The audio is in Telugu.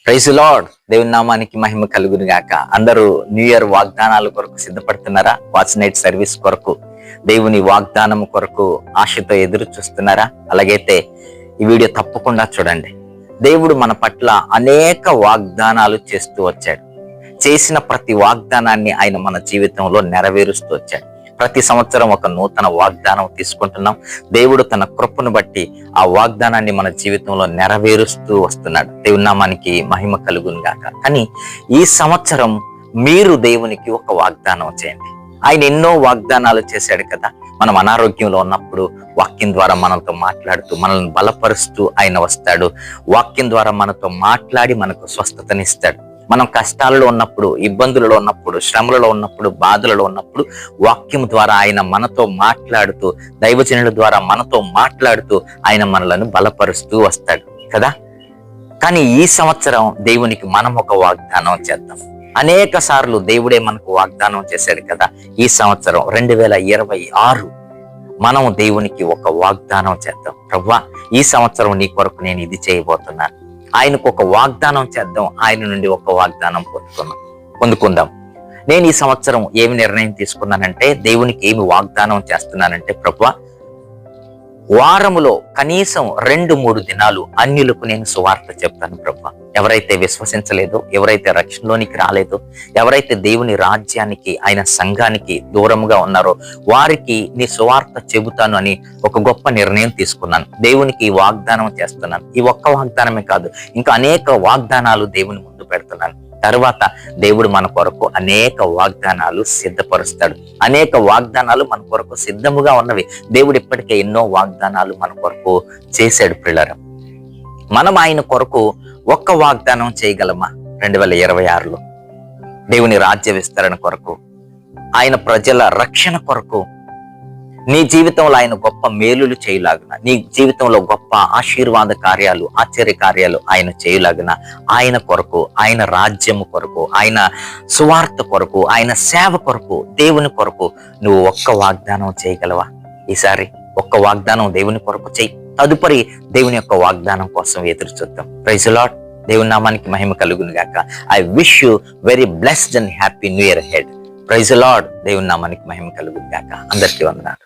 Praise Lord. దేవుని నామానికి మహిమ కలుగును గాక. అందరూ న్యూ ఇయర్ వాగ్దానాల కొరకు సిద్ధపడుతున్నారా? వాచ్ నైట్ సర్వీస్ కొరకు, దేవుని వాగ్దానం కొరకు ఆశతో ఎదురు చూస్తున్నారా? అలాగైతే ఈ వీడియో తప్పకుండా చూడండి. దేవుడు మన పట్ల అనేక వాగ్దానాలు చేస్తూ వచ్చాడు. చేసిన ప్రతి వాగ్దానాన్ని ఆయన మన జీవితంలో నెరవేరుస్తూ వచ్చాడు. ప్రతి సంవత్సరం ఒక నూతన వాగ్దానం తీసుకుంటున్నాం. దేవుడు తన కృపను బట్టి ఆ వాగ్దానాన్ని మన జీవితంలో నెరవేరుస్తూ వస్తున్నాడు. దేవుని నామానికి మహిమ కలుగును గాక. కానీ ఈ సంవత్సరం మీరు దేవునికి ఒక వాగ్దానం చేయండి. ఆయన ఎన్నో వాగ్దానాలు చేశాడు కదా. మనం అనారోగ్యంలో ఉన్నప్పుడు వాక్యం ద్వారా మనతో మాట్లాడుతూ మనల్ని బలపరుస్తూ ఆయన వస్తాడు. వాక్యం ద్వారా మనతో మాట్లాడి మనకు స్వస్థతనిస్తాడు. మనం కష్టాలలో ఉన్నప్పుడు, ఇబ్బందులలో ఉన్నప్పుడు, శ్రమలలో ఉన్నప్పుడు, బాధలలో ఉన్నప్పుడు వాక్యం ద్వారా ఆయన మనతో మాట్లాడుతూ, దైవజనుల ద్వారా మనతో మాట్లాడుతూ ఆయన మనలను బలపరుస్తూ వస్తాడు కదా. కానీ ఈ సంవత్సరం దేవునికి మనం ఒక వాగ్దానం చేద్దాం. అనేక సార్లు దేవుడే మనకు వాగ్దానం చేశాడు కదా. ఈ సంవత్సరం 2026 మనం దేవునికి ఒక వాగ్దానం చేద్దాం. ప్రభువా, ఈ సంవత్సరం నీ కొరకు నేను ఇది చేయబోతున్నాను. ఆయనకు ఒక వాగ్దానం చేద్దాం. ఆయన నుండి ఒక వాగ్దానం పొందుకుందాం. నేను ఈ సంవత్సరం ఏమి నిర్ణయం తీసుకున్నానంటే, దేవునికి ఏమి వాగ్దానం చేస్తున్నానంటే, ప్రభువా, వారములో కనీసం 2-3 దినాలు అన్యులకు నేను సువార్త చెప్తాను. ప్రభువా, ఎవరైతే విశ్వసించలేదో, ఎవరైతే రక్షణలోనికి రాలేదో, ఎవరైతే దేవుని రాజ్యానికి, ఆయన సంఘానికి దూరంగా ఉన్నారో వారికి నీ సువార్త చెబుతాను అని ఒక గొప్ప నిర్ణయం తీసుకున్నాను. దేవునికి ఈ వాగ్దానం చేస్తున్నాను. ఈ ఒక్క వాగ్దానమే కాదు, ఇంకా అనేక వాగ్దానాలు దేవుని ముందు పెడుతున్నాను. తరువాత దేవుడు మన కొరకు అనేక వాగ్దానాలు సిద్ధపరుస్తాడు. అనేక వాగ్దానాలు మన కొరకు సిద్ధముగా ఉన్నవి. దేవుడు ఇప్పటికే ఎన్నో వాగ్దానాలు మన కొరకు చేశాడు. పిల్లలు, మనం ఆయన కొరకు ఒక్క వాగ్దానం చేయగలమా? 2026లో దేవుని రాజ్య విస్తరణ కొరకు, ఆయన ప్రజల రక్షణ కొరకు, నీ జీవితంలో ఆయన గొప్ప మేలులు చేయలాగున, నీ జీవితంలో గొప్ప ఆశీర్వాద కార్యాలు, ఆశ్చర్య కార్యాలు ఆయన చేయలాగున, ఆయన కొరకు, ఆయన రాజ్యము కొరకు, ఆయన సువార్త కొరకు, ఆయన సేవ కొరకు, దేవుని కొరకు నువ్వు ఒక్క వాగ్దానం చేయగలవా? ఈసారి ఒక్క వాగ్దానం దేవుని కొరకు చేయి. తదుపరి దేవుని యొక్క వాగ్దానం కోసం ఎదురు చూద్దాం. Praise Lord. దేవుని నామానికి మహిమ కలుగును గాక. I wish you very blessed and happy new year head. Praise Lord. దేవుని నామానికి మహిమ కలుగును గాక. అందరికీ వందనాలు.